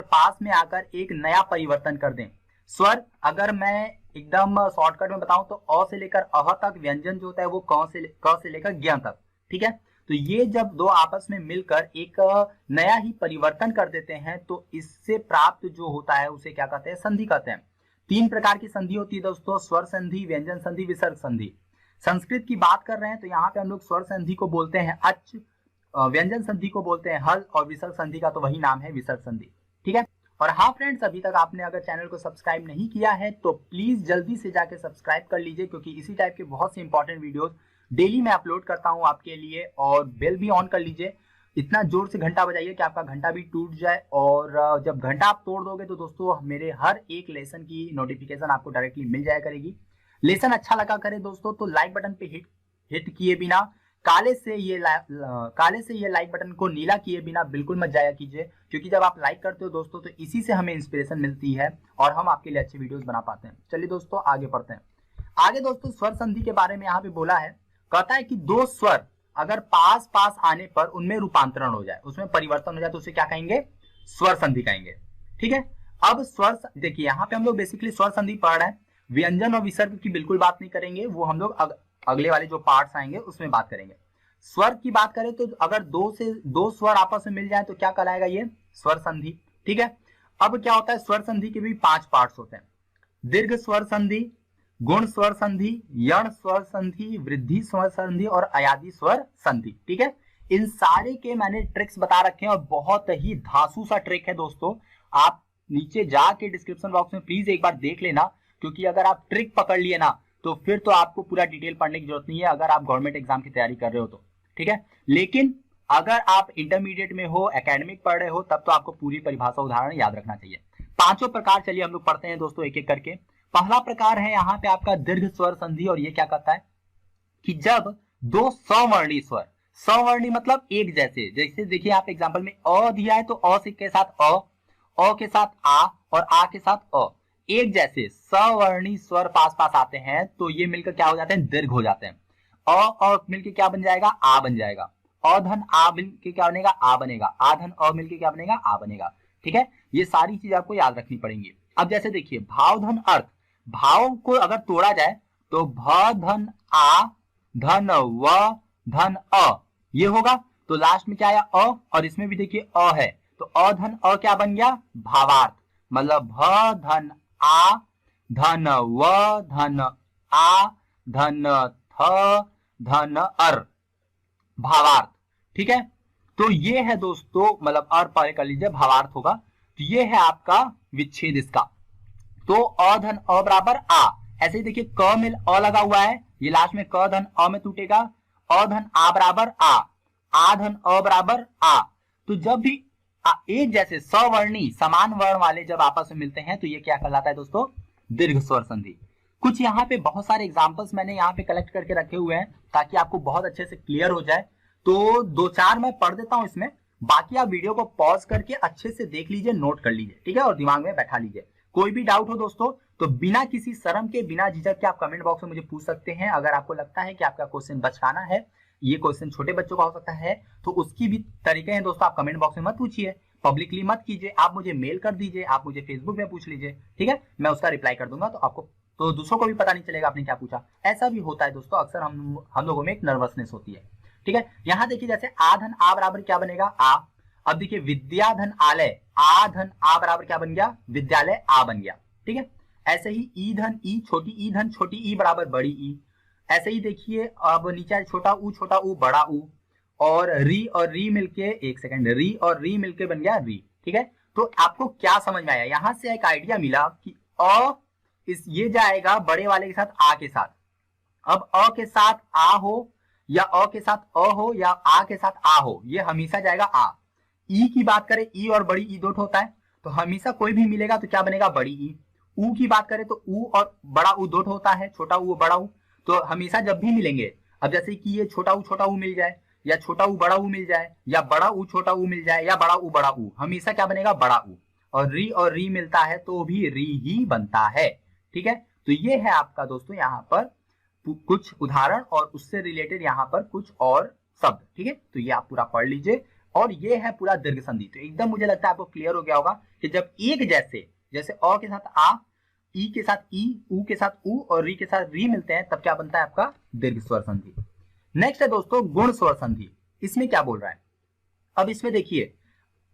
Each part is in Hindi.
पास में आकर एक नया परिवर्तन कर दें। स्वर अगर मैं एकदम शॉर्टकट में बताऊं तो अ से लेकर अह तक व्यंजन जो होता है वो क से लेकर ज्ञ तक, ठीक है। तो ये जब दो आपस में मिलकर एक नया ही परिवर्तन कर देते हैं तो इससे प्राप्त जो होता है उसे क्या कहते हैं, संधि कहते हैं। 3 प्रकार की संधि होती है दोस्तों, स्वर संधि, व्यंजन संधि, विसर्ग संधि। संस्कृत की बात कर रहे हैं तो यहाँ पे हम लोग स्वर संधि को बोलते हैं अच, व्यंजन संधि को बोलते हैं हल, और विसर्ग संधि का तो वही नाम है विसर्ग संधि, ठीक है। और हाँ फ्रेंड्स, अभी तक आपने अगर चैनल को सब्सक्राइब नहीं किया है तो प्लीज जल्दी से जाके सब्सक्राइब कर लीजिए, क्योंकि इसी टाइप के बहुत से इंपॉर्टेंट वीडियोस डेली मैं अपलोड करता हूँ आपके लिए। और बेल भी ऑन कर लीजिए, इतना जोर से घंटा बजाइए कि आपका घंटा भी टूट जाए। और जब घंटा आप तोड़ दोगे तो दोस्तों मेरे हर एक लेसन की नोटिफिकेशन आपको डायरेक्टली मिल जाया करेगी। लेसन अच्छा लगा करे दोस्तों तो लाइक बटन पे हिट किए बिना, काले से ये लाइक बटन को नीला किए बिना बिल्कुल मत जाया कीजिए, क्योंकि जब आप लाइक करते हो दोस्तों तो इसी से हमें इंस्पिरेशन मिलती है और हम आपके लिए अच्छे वीडियोस बना पाते हैं। चलिए दोस्तों आगे बढ़ते हैं। आगे दोस्तों स्वर संधि के बारे में यहाँ पे बोला है, कहता है कि दो स्वर अगर पास पास आने पर उनमें रूपांतरण हो जाए, उसमें परिवर्तन हो जाए तो उसे क्या कहेंगे, स्वर संधि कहेंगे, ठीक है। अब स्वर देखिए यहाँ पे हम लोग बेसिकली स्वर संधि पढ़ रहे हैं, व्यंजन और विसर्ग की बिल्कुल बात नहीं करेंगे, वो हम लोग अगले वाले जो पार्ट्स आएंगे उसमें बात करेंगे। स्वर की बात करें तो अगर दो स्वर आपस में मिल जाए तो क्या कहलाएगा, ये स्वर संधि, ठीक है। अब क्या होता है, स्वर संधि के भी 5 पार्ट्स होते हैं, दीर्घ स्वर संधि, गुण स्वर संधि, यण स्वर संधि, वृद्धि स्वर संधि और अयादी स्वर संधि, ठीक है। इन सारे के मैंने ट्रिक्स बता रखे हैं और बहुत ही धांसू सा ट्रिक है दोस्तों, आप नीचे जाके डिस्क्रिप्शन बॉक्स में प्लीज एक बार देख लेना, क्योंकि अगर आप ट्रिक पकड़ लिए ना तो फिर तो आपको पूरा डिटेल पढ़ने की जरूरत नहीं है अगर आप गवर्नमेंट एग्जाम की तैयारी कर रहे हो तो, ठीक है। लेकिन अगर आप इंटरमीडिएट में हो, एकेडमिक पढ़ रहे हो, तब तो आपको पूरी परिभाषा उदाहरण याद रखना चाहिए। 5 प्रकार चलिए हम लोग पढ़ते हैं दोस्तों एक एक करके। पहला प्रकार है यहाँ पे आपका दीर्घ स्वर संधि, और ये क्या कहता है कि जब दो सवर्णी स्वर, सवर्णी मतलब एक जैसे देखिए आप एग्जांपल में अ दिया है तो अ के साथ अ के साथ आ और आ के साथ अ, एक जैसे सवर्णी स्वर पास पास आते हैं तो ये मिलकर क्या हो जाते हैं, दीर्घ हो जाते हैं। अ और मिलकर क्या बन जाएगा, आ बन जाएगा। अधन आ मिलकर क्या बनेगा, आ बनेगा। आधन अ मिलकर क्या बनेगा, आ बनेगा, ठीक है। ये सारी चीज आपको याद रखनी पड़ेंगी। अब जैसे देखिए भाव धन अर्थ, भाव को अगर तोड़ा जाए तो भ धन आ धन व धन अ ये होगा, तो लास्ट में क्या आया अ, और इसमें भी देखिए अ है तो अ धन अ क्या बन गया, भावार्थ, मतलब भ धन आ धन व धन आ धन थ धन अर, भावार्थ, ठीक है। तो ये है दोस्तों, मतलब अर पहले कर लीजिए, भावार्थ होगा। तो ये है आपका विच्छेद इसका, तो अ धन अ बराबर आ, ऐसे ही देखिए क में अ लगा हुआ है, ये लास्ट में क धन अ में टूटेगा, अ धन आ बराबर आ धन अ बराबर आ। तो जब भी एक जैसे सवर्णी समान वर्ण वाले जब आपस में मिलते हैं तो ये क्या कहलाता है दोस्तों, दीर्घ स्वर संधि। कुछ यहाँ पे बहुत सारे एग्जांपल्स मैंने यहाँ पे कलेक्ट करके रखे हुए हैं ताकि आपको बहुत अच्छे से क्लियर हो जाए, तो 2-4 मैं पढ़ देता हूं इसमें, बाकी आप वीडियो को पॉज करके अच्छे से देख लीजिए, नोट कर लीजिए, ठीक है, और दिमाग में बैठा लीजिए। कोई भी डाउट हो दोस्तों तो बिना किसी शर्म के, बिना झिझक के आप कमेंट बॉक्स में मुझे पूछ सकते हैं। अगर आपको लगता है कि आपका क्वेश्चन बचकाना है, ये क्वेश्चन छोटे बच्चों का हो सकता है, तो उसकी भी तरीके हैं दोस्तों, आप कमेंट बॉक्स में मत पूछिए, पब्लिकली मत कीजिए, आप मुझे मेल कर दीजिए, आप मुझे फेसबुक में पूछ लीजिए, ठीक है, मैं उसका रिप्लाई कर दूंगा, तो आपको, तो दूसरों को भी पता नहीं चलेगा आपने क्या पूछा। ऐसा भी होता है दोस्तों, अक्सर हम लोगों में एक नर्वसनेस होती है, ठीक है। यहाँ देखिए जैसे आ धन आ बराबर क्या बनेगा, आ। अब देखिए विद्या धन आलय, आ धन आ बराबर क्या बन गया, विद्यालय आ बन गया, ठीक है। ऐसे ही ई धन ई, छोटी ई धन छोटी ई बराबर बड़ी ई। ऐसे ही देखिए अब नीचे छोटा ऊ बड़ा ऊ, और री मिलके, एक सेकंड, री और री मिलके बन गया री, ठीक है। तो आपको क्या समझ में आया, यहां से एक आइडिया मिला कि अ ये जाएगा बड़े वाले के साथ आ के साथ, अब अ के साथ आ हो या अ के साथ अ हो या आ के साथ आ हो, ये हमेशा जाएगा आ। ई की बात करें, ई और बड़ी ई दो होता है तो हमेशा कोई भी मिलेगा तो क्या बनेगा, बड़ी ई। ऊ की बात करें तो ऊ और बड़ा ऊ दो होता है, छोटा ऊ बड़ा ऊ, तो हमेशा जब भी मिलेंगे, अब जैसे कि ये छोटा ऊ मिल जाए, या छोटा ऊ बड़ा ऊ मिल जाए, या बड़ा ऊ छोटा ऊ मिल जाए, या बड़ा ऊ, हमेशा क्या बनेगा, बड़ा ऊ। और री मिलता है तो भी री ही बनता है, ठीक है। तो ये है आपका दोस्तों यहाँ पर कुछ उदाहरण और उससे रिलेटेड यहाँ पर कुछ और शब्द, ठीक है। तो ये आप पूरा पढ़ लीजिए, और ये है पूरा दीर्घ संधि। तो एकदम मुझे लगता है आपको क्लियर हो गया होगा कि जब एक जैसे अ के साथ आ, ई के साथ ई, ऊ के साथ ऊ और री के साथ री मिलते हैं, तब क्या बनता है आपका दीर्घ स्वर संधि। नेक्स्ट है दोस्तों गुण स्वर संधि। इसमें क्या बोल रहा है, अब इसमें देखिए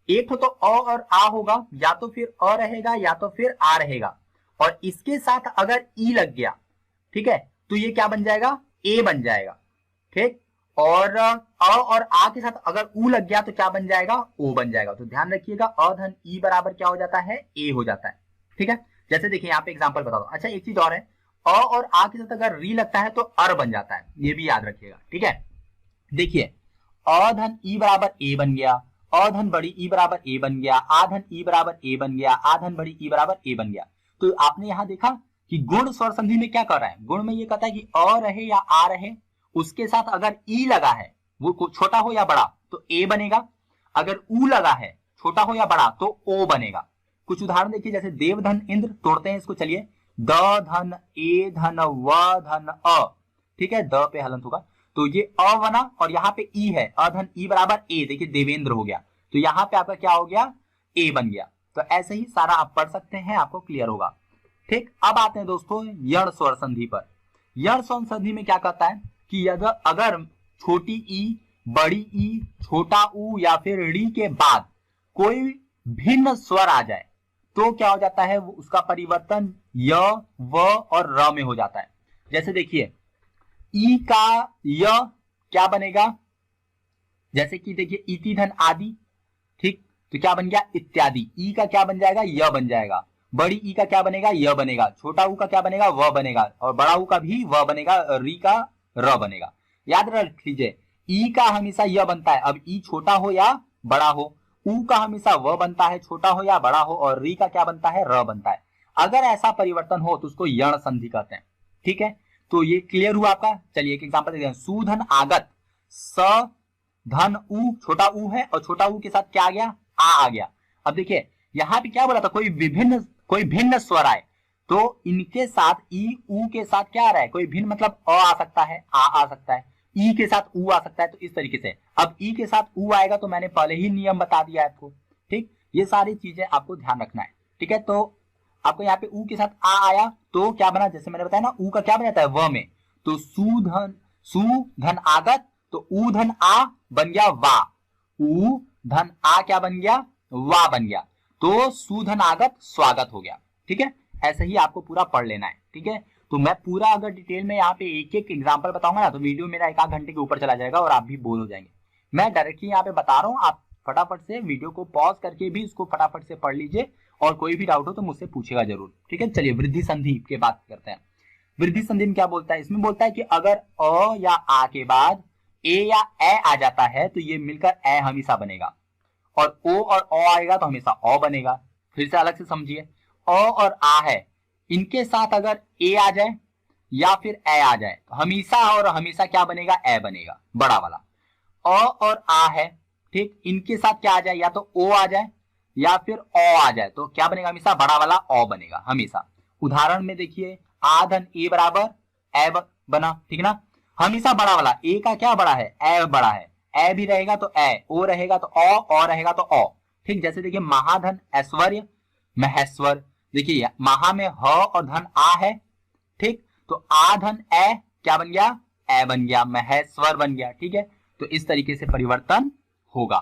एक तो अ और आ होगा, या तो फिर अ रहेगा या तो फिर आ रहेगा, और इसके साथ अगर ई लग गया, ठीक है, तो ये क्या बन जाएगा, ए बन जाएगा। ठीक, और अ और आ के साथ अगर ऊ लग गया तो क्या बन जाएगा, ओ बन जाएगा। तो ध्यान रखिएगा अ धन ई बराबर क्या हो जाता है, ए हो जाता है। ठीक है, जैसे देखिए यहाँ पे एग्जांपल बता दो। अच्छा एक चीज और है, अ और आ के साथ अगर री लगता है तो अर बन जाता है, ये भी याद रखिएगा। ठीक है, देखिए अ धन ई बराबर ए बन गया, अ धन बड़ी ई बराबर ए बन गया, आ धन ई बराबर ए बन गया, आ धन बड़ी ई बराबर ए बन गया। तो आपने यहां देखा कि गुण स्वर संधि में क्या कर रहा है, गुण में ये कहता है कि अ रहे या आ रहे, उसके साथ अगर ई लगा है, वो छोटा हो या बड़ा, तो ए बनेगा। अगर ऊ लगा है, छोटा हो या बड़ा, तो ओ बनेगा। कुछ उदाहरण देखिए, जैसे देव धन इंद्र, तोड़ते हैं इसको, चलिए। द धन ए धन व धन अ, ठीक है, द पे हलंत होगा, तो ये अ बना और यहाँ पे ई है, अ धन ई बराबर ए, देखिए देवेंद्र हो गया, तो यहाँ पे आपका क्या हो गया, ए बन गया। तो ऐसे ही सारा आप पढ़ सकते हैं, आपको क्लियर होगा। ठीक, अब आते हैं दोस्तों यण स्वर संधि पर। यण स्वर संधि में क्या कहता है कि अगर छोटी ई, बड़ी ई, छोटा ऊ या फिर री के बाद कोई भिन्न स्वर आ जाए तो क्या हो जाता है, उसका परिवर्तन य, व और र में हो जाता है। जैसे देखिए ई का य क्या बनेगा, जैसे कि देखिए इति धन आदि, ठीक, तो क्या बन गया, इत्यादि। ई का क्या बन जाएगा, य बन जाएगा। बड़ी ई का क्या बनेगा, य बनेगा। छोटा ऊ का क्या बनेगा, व बनेगा। और बड़ा ऊ का भी व बनेगा, री का र बनेगा। याद रख लीजिए ई का हमेशा य बनता है, अब ई छोटा हो या बड़ा हो। ऊ का हमेशा व बनता है, छोटा हो या बड़ा हो, और री का क्या बनता है, र बनता है। अगर ऐसा परिवर्तन हो तो उसको यण संधि कहते हैं। ठीक है, तो ये क्लियर हुआ आपका। चलिए एक एग्जांपल देखते हैं। सुधन आगत, स धन ऊ, छोटा ऊ है और छोटा ऊ के साथ क्या आ गया, आ गया। अब देखिए यहाँ पे क्या बोला था, कोई भिन्न स्वर आए तो इनके साथ ई ऊ के साथ क्या आ रहा है, कोई भिन्न मतलब अ आ सकता है, आ सकता है, ई के साथ ऊ आ सकता है। तो इस तरीके से अब ई के साथ ऊ आएगा तो मैंने पहले ही नियम बता दिया है आपको। ठीक, ये सारी चीजें आपको ध्यान रखना है। ठीक है, तो आपको यहाँ पे ऊ के साथ आ आया तो क्या बना, जैसे मैंने बताया ना, ऊ का क्या बन जाता है, व में, तो सु धन आगत, तो ऊ धन आ बन गया वा, ऊ धन आ क्या बन गया, वा बन गया, तो सुधन आगत स्वागत हो गया। ठीक है, ऐसे ही आपको पूरा पढ़ लेना है। ठीक है, तो मैं पूरा अगर डिटेल में यहाँ पे एक एक एग्जांपल बताऊंगा ना तो वीडियो मेरा 1 आध घंटे के ऊपर चला जाएगा और आप भी बोर हो जाएंगे। मैं डायरेक्टली यहाँ पे बता रहा हूँ, आप फटाफट से वीडियो को पॉज करके भी इसको फटाफट से पढ़ लीजिए, और कोई भी डाउट हो तो मुझसे पूछेगा जरूर। ठीक है, चलिए वृद्धि संधि के बात करते हैं। वृद्धि संधि में क्या बोलता है, इसमें बोलता है कि अगर अ या आ के बाद ए या ए आ जाता है तो ये मिलकर ए हमेशा बनेगा, और ओ और अ आएगा तो हमेशा अ बनेगा। फिर से अलग से समझिए, अ और आ है, इनके साथ अगर ए आ जाए या फिर ए आ जाए तो हमेशा और हमेशा क्या बनेगा, ए बनेगा, बड़ा वाला। अ और आ है, ठीक, इनके साथ क्या आ जाए, या तो ओ आ जाए या फिर अ आ जाए, तो क्या बनेगा, हमेशा बड़ा वाला अ बनेगा हमेशा। उदाहरण में देखिए आ धन ए बराबर ए बना, ठीक ना, हमेशा बड़ा वाला। ए का क्या बड़ा है, ए बड़ा है, ए भी रहेगा तो ए, ओ रहेगा तो अ रहेगा तो अ। ठीक, जैसे देखिए महाधन ऐश्वर्य महेश्वर, देखिए महा में ह और धन आ है, ठीक, तो आ धन ए क्या बन गया, ए बन गया, महेश्वर बन गया। ठीक है, तो इस तरीके से परिवर्तन होगा।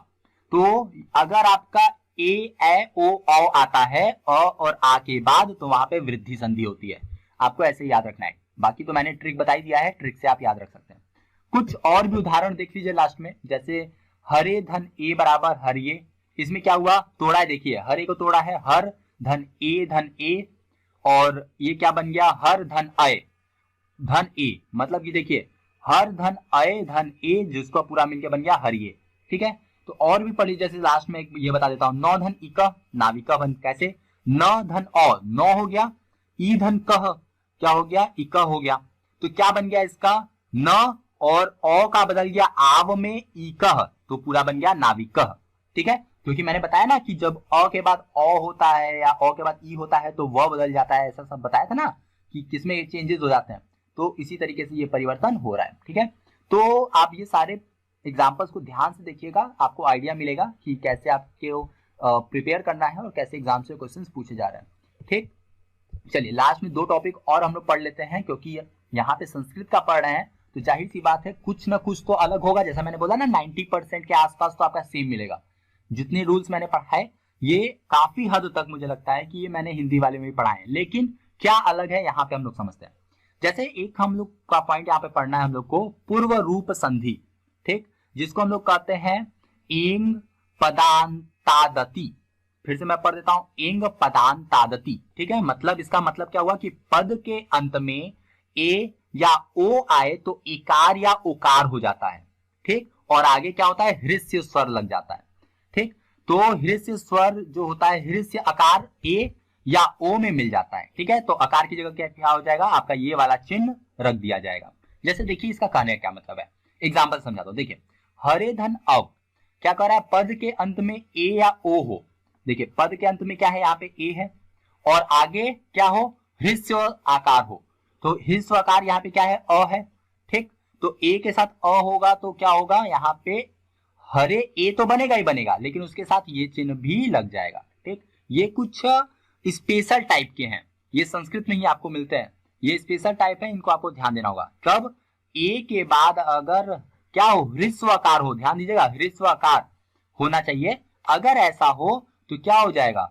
तो अगर आपका ए ओ औ आता है अ और आ के बाद तो वहां पे वृद्धि संधि होती है, आपको ऐसे याद रखना है। बाकी तो मैंने ट्रिक बताई दिया है, ट्रिक से आप याद रख सकते हैं। कुछ और भी उदाहरण देख लीजिए लास्ट में, जैसे हरे धन ए बराबर हरिये, इसमें क्या हुआ, तोड़ा है, देखिए हरे को तोड़ा है, हर धन ए, और ये क्या बन गया, हर धन ए, मतलब कि देखिए हर धन ए जिसको पूरा मिलकर बन गया हरिये। ठीक है, तो और भी पढ़ लीजिए, जैसे लास्ट में ये बता देता हूं, नौ धन इक नाविका बन, कैसे, न धन औ नौ हो गया, ई धन कह क्या हो गया, इक हो गया, तो क्या बन गया इसका, न और अ का बदल गया आव में इकह, तो पूरा बन गया नाविकह। ठीक है, क्योंकि मैंने बताया ना कि जब अ के बाद अ होता है या अ के बाद ई होता है तो व बदल जाता है, ऐसा सब बताया था ना कि किसमें चेंजेस हो जाते हैं, तो इसी तरीके से ये परिवर्तन हो रहा है। ठीक है, तो आप ये सारे एग्जाम्पल्स को ध्यान से देखिएगा, आपको आइडिया मिलेगा कि कैसे आपको प्रिपेयर करना है और कैसे एग्जाम से क्वेश्चंस पूछे जा रहे हैं। ठीक, चलिए लास्ट में 2 टॉपिक और हम लोग पढ़ लेते हैं, क्योंकि यहाँ पे संस्कृत का पढ़ रहे हैं तो जाहिर सी बात है कुछ ना कुछ तो अलग होगा। जैसा मैंने बोला ना 90% के आसपास तो आपका सेम मिलेगा। जितने रूल्स मैंने पढ़ाए ये काफी हद तक मुझे लगता है कि ये मैंने हिंदी वाले में भी पढ़ाए हैं, लेकिन क्या अलग है यहाँ पे हम लोग समझते हैं। जैसे एक हम लोग का पॉइंट यहाँ पे पढ़ना है हम लोग को, पूर्व रूप संधि, ठीक, जिसको हम लोग कहते हैं एंग पदांतादति। फिर से मैं पढ़ देता हूं, एंग पदांतादति। ठीक है, मतलब इसका मतलब क्या हुआ कि पद के अंत में ए या ओ आए तो इकार या उकार हो जाता है। ठीक, और आगे क्या होता है, हृस्य स्वर लग जाता है। ठीक, तो हृस्य स्वर जो होता है, हृस्य आकार ए या ओ में मिल जाता है। ठीक है, तो आकार की जगह क्या हो जाएगा, आपका ये वाला चिन्ह रख दिया जाएगा। जैसे देखिए इसका कहने का क्या मतलब है, एग्जाम्पल समझा दो। देखिए हरे धन अव, क्या कर रहा है, पद के अंत में ए या ओ हो। देखिए पद के अंत में क्या है, यहाँ पे ए है और आगे क्या हो, हृस्व आकार हो, तो हृस्व आकार यहाँ पे क्या है, अ है। ठीक, तो ए के साथ अ होगा तो क्या होगा, यहाँ पे हरे ए तो बनेगा ही बनेगा, लेकिन उसके साथ ये चिन्ह भी लग जाएगा। ठीक, ये कुछ स्पेशल टाइप के हैं, ये संस्कृत में ही आपको मिलते हैं, ये स्पेशल टाइप है, इनको आपको ध्यान देना होगा। कब, ए के बाद अगर क्या हो, हृस्व आकार हो, ध्यान दीजिएगा हृस्व आकार होना चाहिए। अगर ऐसा हो तो क्या हो जाएगा,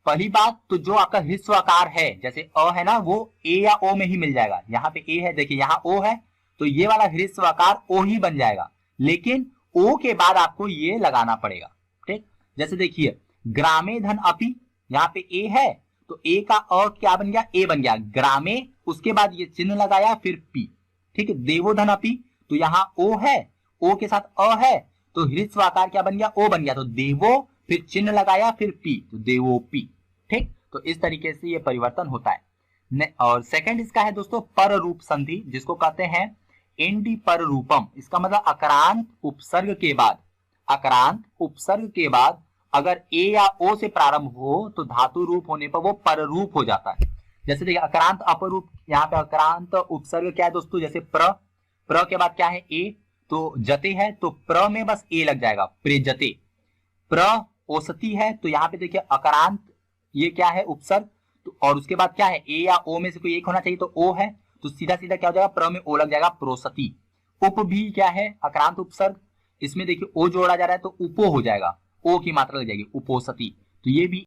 पहली बात तो जो आपका हृस्व आकार है, जैसे अ है ना, वो ए या ओ में ही मिल जाएगा। यहाँ पे ए है, देखिए यहाँ ओ है, तो ये वाला हृस्व आकार ओ ही बन जाएगा, लेकिन ओ के बाद आपको ये लगाना पड़ेगा। ठीक, जैसे देखिए ग्रामे धन अपि, यहाँ पे ए है तो ए का अ क्या बन गया, ए बन गया, ग्रामे, उसके बाद ये चिन्ह लगाया फिर पी। ठीक है, देवो धन अपि, तो यहाँ ओ है, ओ के साथ अ है, तो हृस्व आकार क्या बन गया, ओ बन गया, तो देवो, फिर चिन्ह लगाया फिर पी, तो देवो पी। ठीक, तो इस तरीके से ये परिवर्तन होता है। और सेकंड इसका है दोस्तों पर रूप संधि, जिसको कहते हैं एंडी पर रूपम। इसका मतलब अकरांत उपसर्ग के बाद, अकरांत उपसर्ग के बाद अगर ए या ओ से प्रारंभ हो तो धातु रूप होने पर वो पर रूप हो जाता है। जैसे देखिए अकरांत अपरूप, यहाँ पे अकरांत उपसर्ग क्या है दोस्तों, जैसे प्र के बाद क्या है, ए, तो जते है तो प्र में बस ए लग जाएगा, प्रेजते। प्र औसती है तो यहाँ पे देखिए अकरांत, ये क्या है, उपसर्ग, तो और उसके बाद क्या है, ए या ओ में से कोई एक होना चाहिए, तो ओ है, तो सीधा सीधा क्या हो जाएगा, प्र में ओ लग जाएगा, प्रोसती। उप भी क्या है, अकरांत उपसर्ग, इसमें देखिए ओ जोड़ा जा रहा है तो उपो हो जाएगा, ओ की मात्रा लग जाएगी, उपोसती। तो ये भी